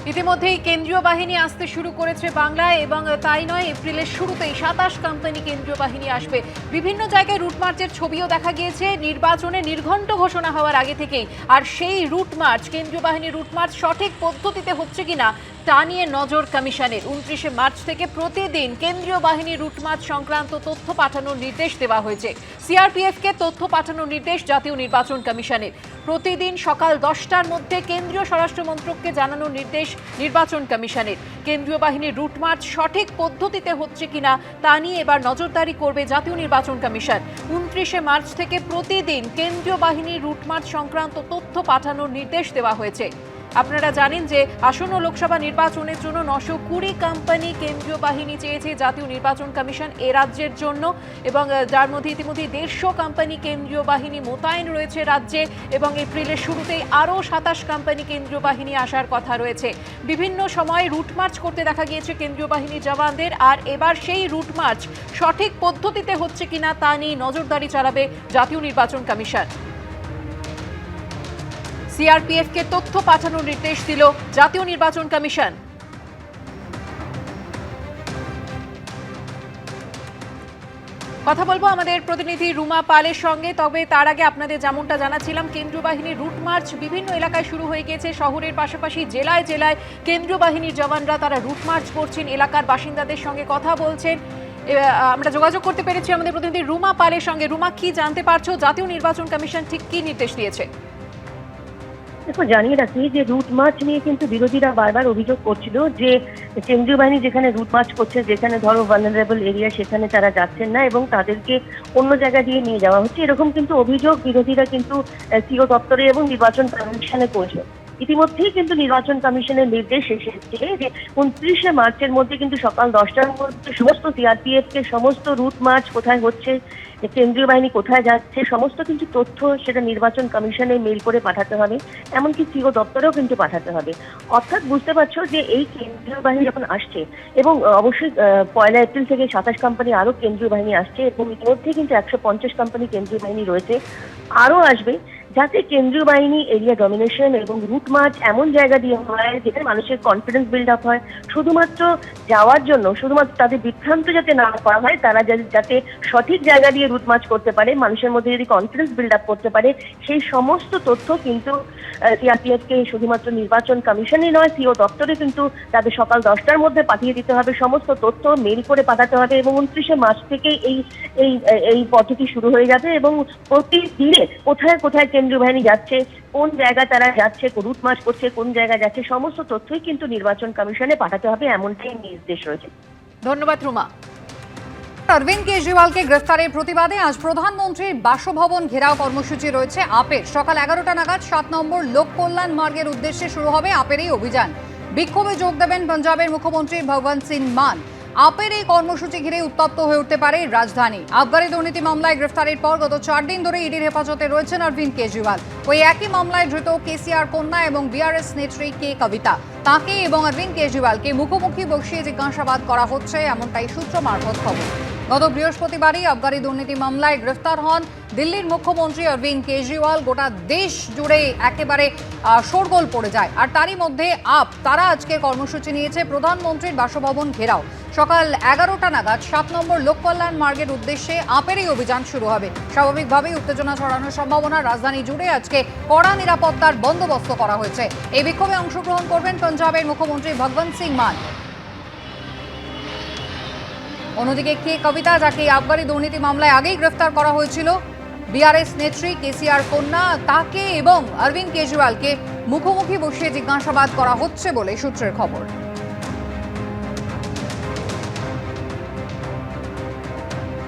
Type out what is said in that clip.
ইতিমধ্যেই কেন্দ্রীয় বাহিনী আসতে শুরু করেছে বাংলায় এবং তাই নয়, এপ্রিলের শুরুতেই ২৭ কোম্পানি কেন্দ্রীয় বাহিনী আসবে। বিভিন্ন জায়গায় রুট মার্চের ছবিও দেখা গিয়েছে নির্বাচনে নির্ঘণ্ট ঘোষণা হওয়ার আগে থেকেই। আর সেই রুট মার্চ, কেন্দ্রীয় বাহিনীর রুট মার্চ সঠিক পদ্ধতিতে হচ্ছে কিনা তা নিয়ে নজর কমিশনের। ২৯শে মার্চ থেকে প্রতিদিন কেন্দ্রীয় বাহিনীর রুট মার্চ সংক্রান্ত তথ্য পাঠানোর নির্দেশ দেওয়া হয়েছে। সিআরপিএফকে তথ্য পাঠানোর নির্দেশ জাতীয় নির্বাচন কমিশনের। প্রতিদিন সকাল ১০টার মধ্যে কেন্দ্রীয় স্বরাষ্ট্র মন্ত্রককে জানানোর নির্দেশ নির্বাচন কমিশনের। কেন্দ্রীয় বাহিনীর রুট মার্চ সঠিক পদ্ধতিতে হচ্ছে কিনা তা নিয়ে এবার নজরদারি করবে জাতীয় নির্বাচন কমিশন। ২৯শে মার্চ থেকে প্রতিদিন কেন্দ্রীয় বাহিনীর রুট মার্চ সংক্রান্ত তথ্য পাঠানোর নির্দেশ দেওয়া হয়েছে। আপনারা জানেন যে আসন্ন লোকসভা নির্বাচনের জন্য ৯২০ কোম্পানি কেন্দ্রীয় বাহিনী চেয়েছে জাতীয় নির্বাচন কমিশন এ রাজ্যের জন্য, এবং যার মধ্যে ইতিমধ্যে ১৫০ কোম্পানি কেন্দ্রীয় বাহিনী মোতায়েন রয়েছে রাজ্যে, এবং এপ্রিলের শুরুতেই আরও ২৭ কোম্পানি কেন্দ্রীয় বাহিনী আসার কথা রয়েছে। বিভিন্ন সময়ে রুট মার্চ করতে দেখা গিয়েছে কেন্দ্রীয় বাহিনীর জওয়ানদের, আর এবার সেই রুট মার্চ সঠিক পদ্ধতিতে হচ্ছে কিনা তা নিয়ে নজরদারি চালাবে জাতীয় নির্বাচন কমিশন। সিআরপিএফকে তথ্য পাঠানোর নির্দেশ দিল জাতীয় নির্বাচন কমিশন। কথা বলবো আমাদের প্রতিনিধি রুমা পালের সঙ্গে, তবে তার আগে আপনাদের যেমনটা জানাচ্ছিলাম, কেন্দ্রীয় বাহিনীর রুট মার্চ বিভিন্ন এলাকায় শুরু হয়ে গিয়েছে। শহরের পাশাপাশি জেলায় জেলায় কেন্দ্রীয় বাহিনীর জওয়ানরা তারা রুট মার্চ করছেন, এলাকার বাসিন্দাদের সঙ্গে কথা বলছেন। আমরা যোগাযোগ করতে পেরেছি আমাদের প্রতিনিধি রুমা পালের সঙ্গে। রুমা, কি জানতে পারছো জাতীয় নির্বাচন কমিশন ঠিক কি নির্দেশ দিয়েছে? দেখো, জানিয়ে রাখি যে রুট মার্চ নিয়ে কিন্তু বিরোধীরা বারবার অভিযোগ করছিল যে কেন্দ্রীয় বাহিনী যেখানে রুট মার্চ করছে, যেখানে ধরো ভালনারেবল এরিয়া, সেখানে তারা যাচ্ছেন না এবং তাদেরকে অন্য জায়গা দিয়ে নিয়ে যাওয়া হচ্ছে, এরকম কিন্তু অভিযোগ বিরোধীরা কিন্তু সিও দপ্তরে এবং নির্বাচন কমিশনে করছে। ইতিমধ্যেই কিন্তু নির্বাচন কমিশনের নির্দেশ এসেছে যে ২৯শে মার্চের মধ্যে কিন্তু সকাল ১০টার মধ্যে সমস্ত সিআরপিএফ কে সমস্ত রুট মার্চ কোথায় হচ্ছে, কেন্দ্রীয় বাহিনী কোথায় যাচ্ছে, সমস্ত কিন্তু তথ্য সেটা নির্বাচন কমিশনে মেল করে পাঠাতে হবে, এমনকি সিও দপ্তরেও কিন্তু পাঠাতে হবে। অর্থাৎ বুঝতে পারছো যে এই কেন্দ্রীয় বাহিনী যখন আসছে, এবং অবশ্যই ১লা এপ্রিল থেকে ২৭ কোম্পানি আরো কেন্দ্রীয় বাহিনী আসছে, এবং ইতিমধ্যে কিন্তু ১৫০ কোম্পানি কেন্দ্রীয় বাহিনী রয়েছে, আরো আসবে, যাতে কেন্দ্রীয় বাহিনী এরিয়া ডমিনেশন এবং রুট মার্চ এমন জায়গা দিয়ে হয় যেখানে মানুষের কনফিডেন্স বিল্ড আপ হয়, শুধুমাত্র যাওয়ার জন্য, শুধুমাত্র তাদের বিভ্রান্ত যাতে না করা হয়, তারা যাতে সঠিক জায়গা দিয়ে রুট মার্চ করতে পারে, মানুষের মধ্যে যদি কনফিডেন্স বিল্ড আপ করতে পারে, সেই সমস্ত তথ্য কিন্তু সিআরপিএফকে শুধুমাত্র নির্বাচন কমিশনই নয়, সিও দপ্তরে কিন্তু তাদের সকাল ১০টার মধ্যে পাঠিয়ে দিতে হবে, সমস্ত তথ্য মেল করে পাঠাতে হবে, এবং ২৯শে মার্চ থেকে এই পদ্ধতি শুরু হয়ে যাবে, এবং প্রতিদিনে কোথায় কোথায় কেন্দ্রীয় বাহিনী যাচ্ছে, কোন জায়গা তারা যাচ্ছে, রুট মার্চ করছে, কোন জায়গায় যাচ্ছে, সমস্ত তথ্যই কিন্তু নির্বাচন কমিশনে পাঠাতে হবে, এমনটাই নির্দেশ রয়েছে। ধন্যবাদ রুমা। অরবিন্দ কেজরিওয়ালকে গ্রেফতারের প্রতিবাদে আজ প্রধানমন্ত্রীর বাসভবন ঘেরাও কর্মসূচি রয়েছে আপের। সকাল ১১টা নাগাদ ৭ নম্বর লোক কল্যাণ মার্গের উদ্দেশ্যে শুরু হবে আপের এই অভিযান। বিক্ষোভে যোগ দেবেন পাঞ্জাবের মুখ্যমন্ত্রী ভগবন্ত সিং মান। আপের এই কর্মসূচি ঘিরে উত্তপ্ত হয়ে উঠতে পারে রাজধানী। আবগারি দুর্নীতি মামলায় গ্রেফতারের পর গত ৪ দিন ধরে ইডির হেফাজতে রয়েছেন অরবিন্দ কেজরিওয়াল। ওই একই মামলায় ধৃত কেসিআর কন্যা এবং বিআরএস নেত্রী কে কবিতা, তাকে এবং অরবিন্দ কেজরিওয়ালকে মুখোমুখি বসিয়ে জিজ্ঞাসাবাদ করা হচ্ছে, এমনটাই সূত্র মারফত খবর। গত বৃহস্পতিবারই আবগারি দুর্নীতি মামলায় গ্রেফতার হন দিল্লির মুখ্যমন্ত্রী অরবিন্দ কেজরিওয়াল। গোটা দেশ জুড়ে একেবারে শোরগোল পড়ে যায়, আর তারই মধ্যে তারা আজকে কর্মসূচি নিয়েছে প্রধানমন্ত্রীর বাসভবন ঘেরাও। সকাল ১১টা নাগাদ ৭ নম্বর লোক কল্যাণ মার্গের উদ্দেশ্যে আপের এই অভিযান শুরু হবে। স্বাভাবিকভাবেই উত্তেজনা ছড়ানোর সম্ভাবনা, রাজধানী জুড়ে আজকে কড়া নিরাপত্তার বন্দোবস্ত করা হয়েছে। এই বিক্ষোভে অংশগ্রহণ করবেন পাঞ্জাবের মুখ্যমন্ত্রী ভগবন্ত সিং মান। অন্যদিকে কে কবিতা, যাকে আবগারি দুর্নীতি মামলায় আগেই গ্রেফতার করা হয়েছিল, বিআরএস নেত্রী কেসিআর কন্যা, তাকে এবং অরবিন্দ কেজরিওয়ালকে মুখোমুখি বসিয়ে জিজ্ঞাসাবাদ করা হচ্ছে বলে সূত্রের খবর।